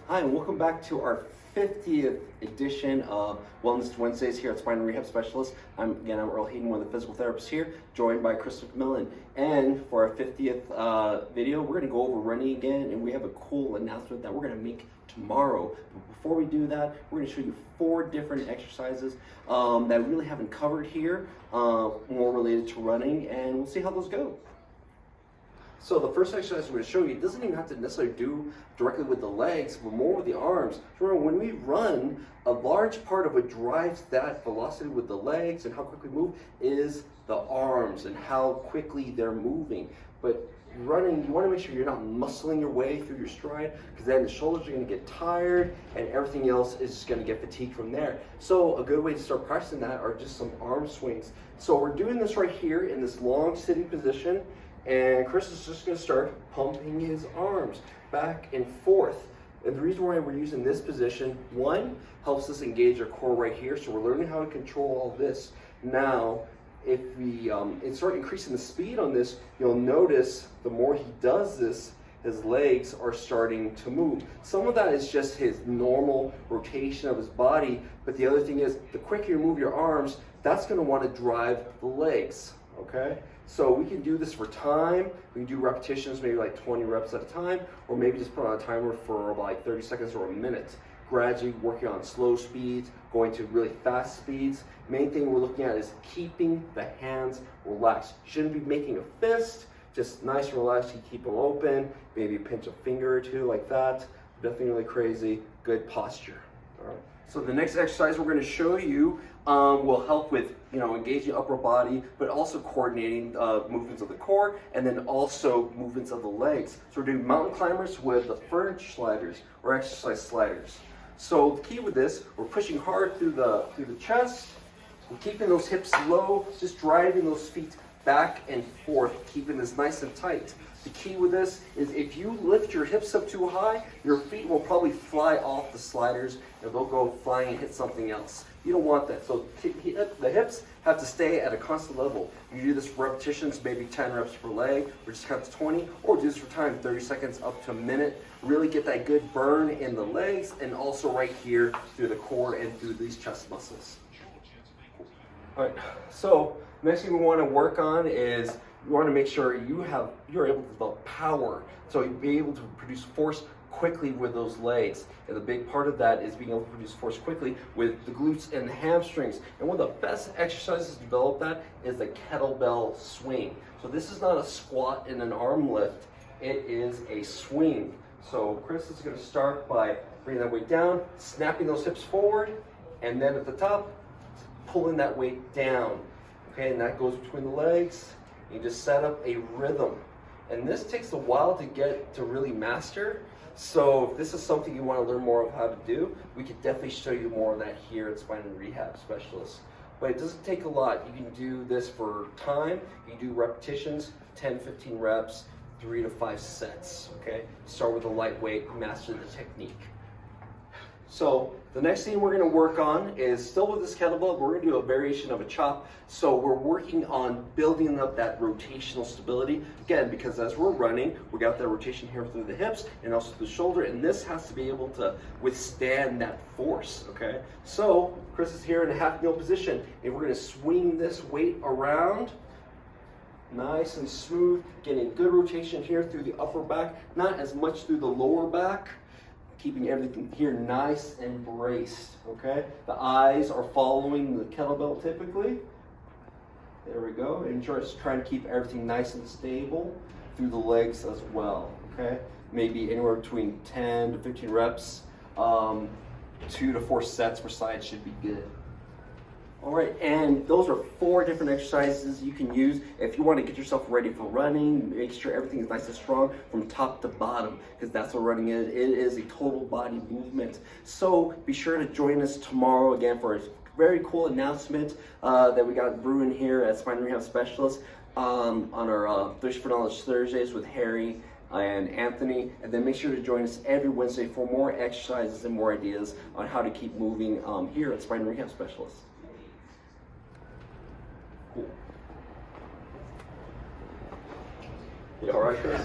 Hi, and welcome back to our 50th edition of Wellness Wednesdays here at Spine and Rehab Specialists. I'm Earl Hayden, one of the physical therapists here, joined by Chris McMillen. And for our 50th video, we're going to go over running again, and we have a cool announcement that we're going to make tomorrow. But before we do that, we're going to show you 4 different exercises that we really haven't covered here, more related to running, and we'll see how those go. So the first exercise we're going to show you doesn't even have to necessarily do directly with the legs, but more with the arms. Remember, when we run, a large part of what drives that velocity with the legs and how quickly we move is the arms and how quickly they're moving. But running, you want to make sure you're not muscling your way through your stride, because then the shoulders are going to get tired and everything else is just going to get fatigued from there. So a good way to start practicing that are just some arm swings. So we're doing this right here in this long sitting position. And Chris is just going to start pumping his arms back and forth. And the reason why we're using this position, one, helps us engage our core right here. So we're learning how to control all this. Now, if we start increasing the speed on this, you'll notice the more he does this, his legs are starting to move. Some of that is just his normal rotation of his body. But the other thing is, the quicker you move your arms, that's going to want to drive the legs, okay? So we can do this for time. We can do repetitions, maybe like 20 reps at a time, or maybe just put on a timer for like 30 seconds or a minute. Gradually working on slow speeds, going to really fast speeds. Main thing we're looking at is keeping the hands relaxed. You shouldn't be making a fist, just nice and relaxed. You keep them open, maybe pinch a finger or two like that. Nothing really crazy, good posture. All right. So the next exercise we're going to show you will help with, engaging upper body, but also coordinating movements of the core, and then also movements of the legs. So we're doing mountain climbers with the furniture sliders or exercise sliders. So the key with this, we're pushing hard through the chest. We're keeping those hips low, just driving those feet back and forth, keeping this nice and tight. The key with this is if you lift your hips up too high, your feet will probably fly off the sliders and they'll go flying and hit something else. You don't want that. So the hips have to stay at a constant level. You do this for repetitions, maybe 10 reps per leg, or just count to 20, or do this for time, 30 seconds up to a minute. Really get that good burn in the legs and also right here through the core and through these chest muscles. All right, so next thing we want to work on is you want to make sure you're able to develop power. So you'll be able to produce force quickly with those legs. And the big part of that is being able to produce force quickly with the glutes and the hamstrings. And one of the best exercises to develop that is the kettlebell swing. So this is not a squat and an arm lift, it is a swing. So Chris is going to start by bringing that weight down, snapping those hips forward, and then at the top, pulling that weight down. Okay, and that goes between the legs. You just set up a rhythm. And this takes a while to get to really master. So if this is something you want to learn more of how to do, we could definitely show you more of that here at Spine and Rehab Specialists. But it doesn't take a lot. You can do this for time. You can do repetitions, 10, 15 reps, 3 to 5 sets, okay? Start with a lightweight, master the technique. So the next thing we're going to work on is still with this kettlebell, but we're going to do a variation of a chop. So we're working on building up that rotational stability. Again, because as we're running, we got that rotation here through the hips and also the shoulder, and this has to be able to withstand that force, okay? So Chris is here in a half kneel position, and we're going to swing this weight around. Nice and smooth, getting good rotation here through the upper back, not as much through the lower back. Keeping everything here nice and braced, okay? The eyes are following the kettlebell typically. There we go. And just trying to keep everything nice and stable through the legs as well, okay? Maybe anywhere between 10 to 15 reps, 2 to 4 sets per side should be good. All right, and those are 4 different exercises you can use if you want to get yourself ready for running. Make sure everything is nice and strong from top to bottom, because that's what running is. It is a total body movement. So be sure to join us tomorrow again for a very cool announcement that we got brewing here at Spine and Rehab Specialists on our Thirst for Knowledge Thursdays with Harry and Anthony. And then make sure to join us every Wednesday for more exercises and more ideas on how to keep moving here at Spine and Rehab Specialists. Cool. You all right, Chris?